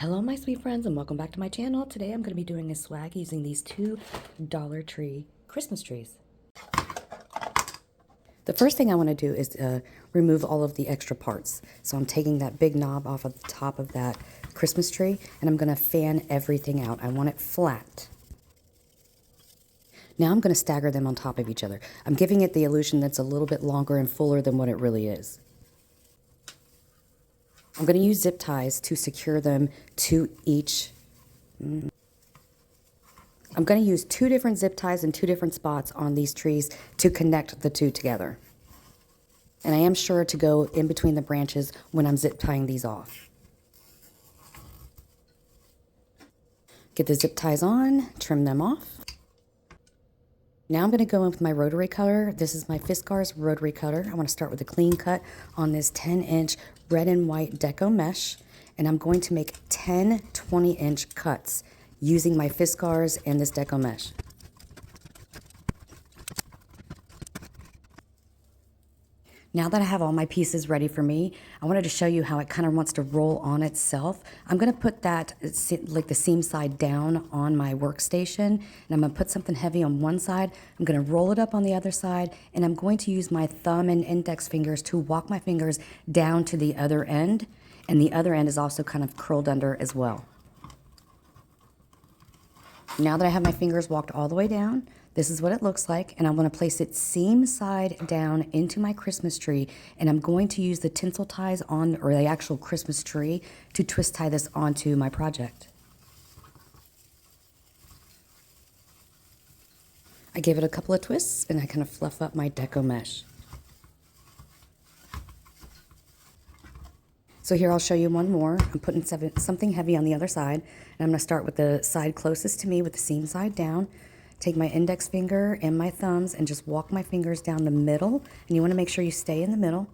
Hello my sweet friends and welcome back to my channel. Today I'm going to be doing a swag using these two Dollar Tree Christmas trees. The first thing I want to do is remove all of the extra parts. So I'm taking that big knob off of the top of that Christmas tree and I'm going to fan everything out. I want it flat. Now I'm going to stagger them on top of each other. I'm giving it the illusion that's a little bit longer and fuller than what it really is. I'm going to use zip ties to secure them to each. I'm going to use two different zip ties in two different spots on these trees to connect the two together. And I am sure to go in between the branches when I'm zip tying these off. Get the zip ties on, trim them off. Now I'm going to go in with my rotary cutter. This is my Fiskars rotary cutter. I want to start with a clean cut on this 10-inch red and white Deco Mesh. And I'm going to make 10 20-inch cuts using my Fiskars and this Deco Mesh. Now that I have all my pieces ready for me, I wanted to show you how it kind of wants to roll on itself. I'm going to put that, like the seam side down on my workstation, and I'm going to put something heavy on one side. I'm going to roll it up on the other side, and I'm going to use my thumb and index fingers to walk my fingers down to the other end, and the other end is also kind of curled under as well. Now that I have my fingers walked all the way down, this is what it looks like, and I'm going to place it seam side down into my Christmas tree, and I'm going to use the tinsel ties on, or the actual Christmas tree, to twist tie this onto my project. I give it a couple of twists, and I kind of fluff up my Deco Mesh. So here I'll show you one more. I'm putting something heavy on the other side, and I'm going to start with the side closest to me with the seam side down. Take my index finger and my thumbs and just walk my fingers down the middle, and you want to make sure you stay in the middle.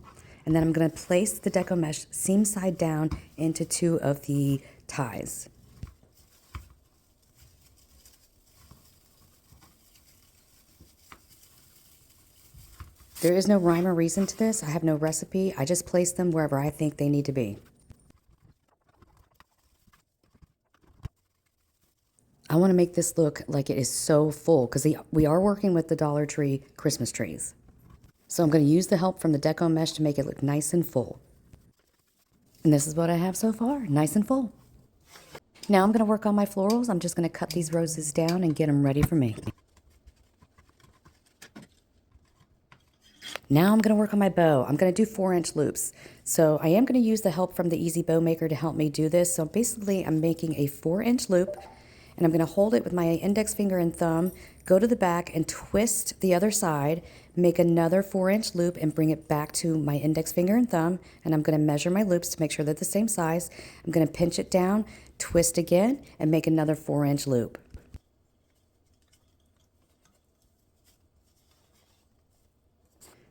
And then I'm going to place the Deco Mesh seam side down into two of the ties. There is no rhyme or reason to this. I have no recipe. I just place them wherever I think they need to be. I want to make this look like it is so full because we are working with the Dollar Tree Christmas trees. So I'm going to use the help from the Deco Mesh to make it look nice and full. And this is what I have so far, nice and full. Now I'm going to work on my florals. I'm just going to cut these roses down and get them ready for me. Now I'm going to work on my bow. I'm going to do 4-inch loops. So I am going to use the help from the Easy Bow Maker to help me do this. So basically I'm making a 4-inch loop, and I'm going to hold it with my index finger and thumb, go to the back and twist the other side, make another 4-inch loop and bring it back to my index finger and thumb, and I'm going to measure my loops to make sure they're the same size. I'm going to pinch it down, twist again, and make another 4-inch loop.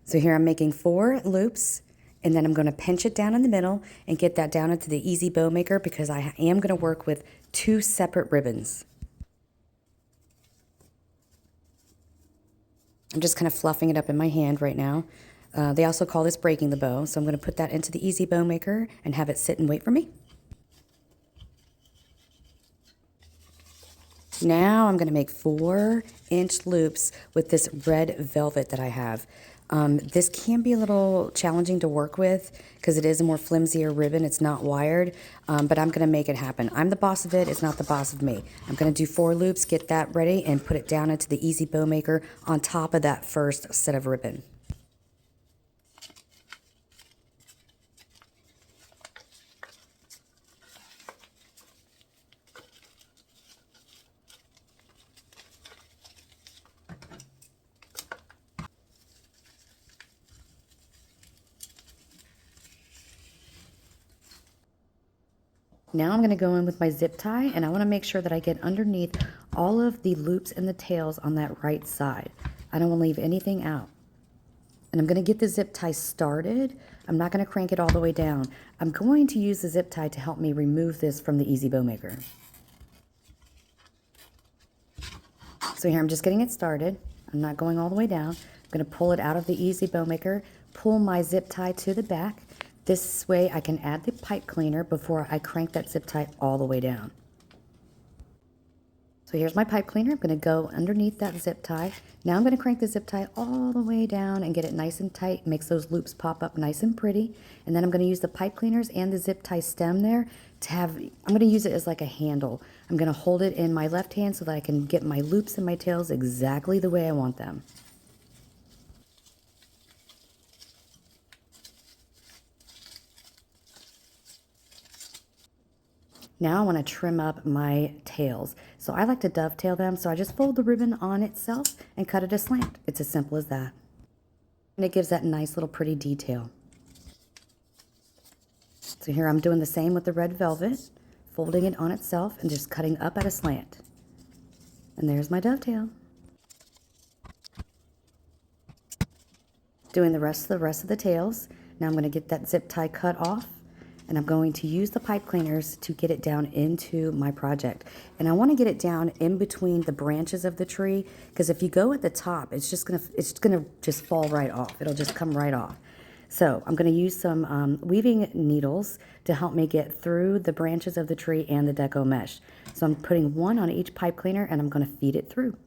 So here I'm making 4 loops, and then I'm going to pinch it down in the middle and get that down into the Easy Bow Maker because I am going to work with 2 separate ribbons. I'm just kind of fluffing it up in my hand right now. They also call this breaking the bow, so I'm going to put that into the Easy Bow Maker and have it sit and wait for me. Now I'm going to make 4-inch loops with this red velvet that I have. This can be a little challenging to work with because it is a more flimsier ribbon. It's not wired, but I'm going to make it happen. I'm the boss of it. It's not the boss of me. I'm going to do 4 loops, get that ready, and put it down into the Easy Bow Maker on top of that first set of ribbon. Now I'm going to go in with my zip tie, and I want to make sure that I get underneath all of the loops and the tails on that right side. I don't want to leave anything out. And I'm going to get the zip tie started. I'm not going to crank it all the way down. I'm going to use the zip tie to help me remove this from the Easy Bow Maker. So here I'm just getting it started. I'm not going all the way down. I'm going to pull it out of the Easy Bow Maker, pull my zip tie to the back, This way I can add the pipe cleaner before I crank that zip tie all the way down. So here's my pipe cleaner. I'm going to go underneath that zip tie. Now I'm going to crank the zip tie all the way down and get it nice and tight. Makes those loops pop up nice and pretty. And then I'm going to use the pipe cleaners and the zip tie stem there to have, I'm going to use it as like a handle. I'm going to hold it in my left hand so that I can get my loops and my tails exactly the way I want them. Now I want to trim up my tails. So I like to dovetail them, so I just fold the ribbon on itself and cut it aslant. It's as simple as that. And it gives that nice little pretty detail. So here I'm doing the same with the red velvet, folding it on itself and just cutting up at a slant. And there's my dovetail. Doing the rest of the tails. Now I'm going to get that zip tie cut off. And I'm going to use the pipe cleaners to get it down into my project. And I want to get it down in between the branches of the tree, because if you go at the top, it's gonna just fall right off. It'll just come right off. So I'm going to use some weaving needles to help me get through the branches of the tree and the Deco Mesh. So I'm putting one on each pipe cleaner and I'm going to feed it through.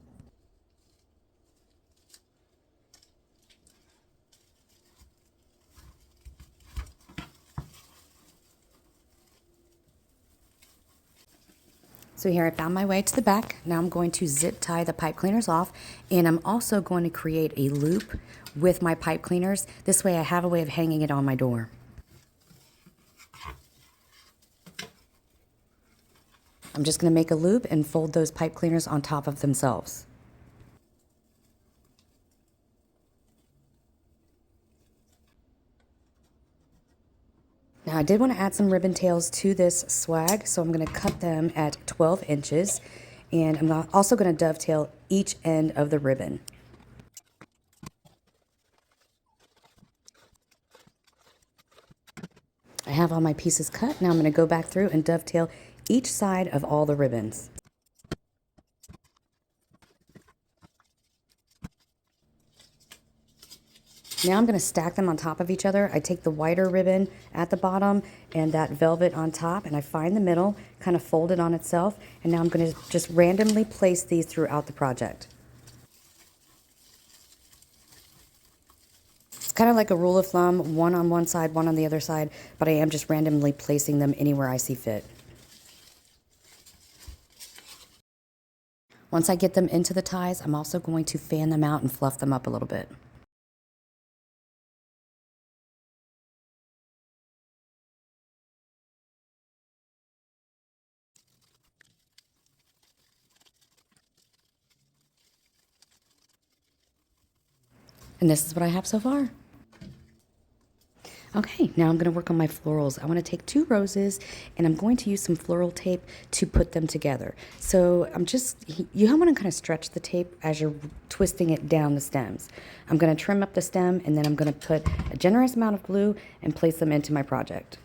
So here I found my way to the back. Now I'm going to zip tie the pipe cleaners off, and I'm also going to create a loop with my pipe cleaners. This way I have a way of hanging it on my door. I'm just going to make a loop and fold those pipe cleaners on top of themselves. Now I did want to add some ribbon tails to this swag, so I'm going to cut them at 12 inches, and I'm also going to dovetail each end of the ribbon. I have all my pieces cut. Now I'm going to go back through and dovetail each side of all the ribbons. Now I'm going to stack them on top of each other. I take the whiter ribbon at the bottom and that velvet on top, and I find the middle, kind of fold it on itself, and now I'm going to just randomly place these throughout the project. It's kind of like a rule of thumb, one on one side, one on the other side, but I am just randomly placing them anywhere I see fit. Once I get them into the ties, I'm also going to fan them out and fluff them up a little bit. And this is what I have so far. Okay, now I'm going to work on my florals. I want to take 2 roses and I'm going to use some floral tape to put them together. So you want to kind of stretch the tape as you're twisting it down the stems. I'm going to trim up the stem and then I'm going to put a generous amount of glue and place them into my project.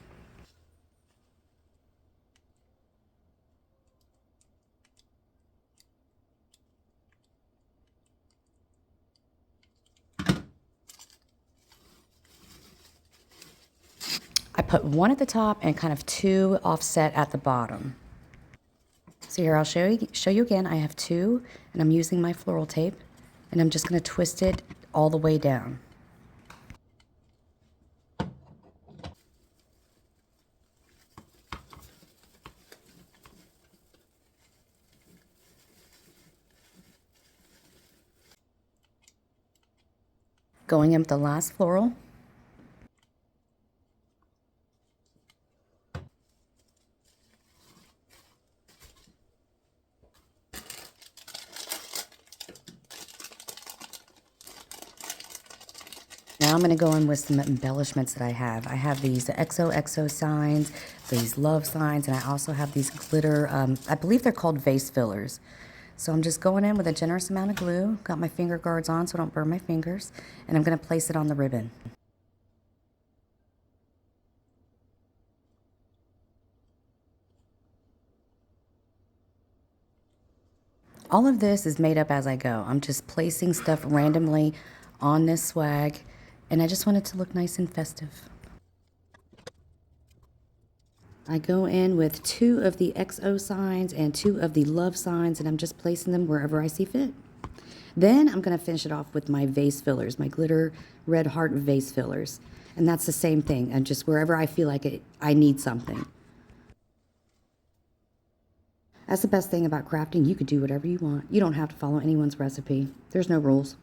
I put 1 at the top and kind of 2 offset at the bottom. So here I'll show you again. I have 2 and I'm using my floral tape and I'm just going to twist it all the way down. Going in with the last floral. Now I'm going to go in with some embellishments that I have. I have these XOXO signs, these love signs, and I also have these glitter, I believe they're called vase fillers. So I'm just going in with a generous amount of glue, got my finger guards on so I don't burn my fingers, and I'm going to place it on the ribbon. All of this is made up as I go. I'm just placing stuff randomly on this swag, and I just want it to look nice and festive. I go in with 2 of the XO signs and 2 of the love signs, and I'm just placing them wherever I see fit. Then I'm going to finish it off with my vase fillers, my glitter red heart vase fillers. And that's the same thing, and just wherever I feel like I need something. That's the best thing about crafting. You could do whatever you want. You don't have to follow anyone's recipe. There's no rules.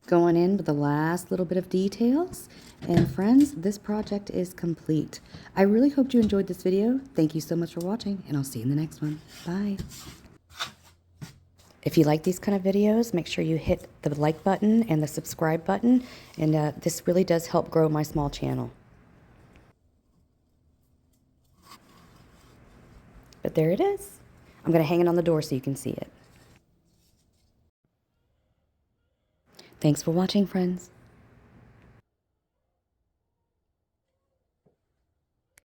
Going in with the last little bit of details. And friends, this project is complete. I really hope you enjoyed this video. Thank you so much for watching, and I'll see you in the next one. Bye. If you like these kind of videos, make sure you hit the like button and the subscribe button. And this really does help grow my small channel. But there it is. I'm going to hang it on the door so you can see it. Thanks for watching, friends.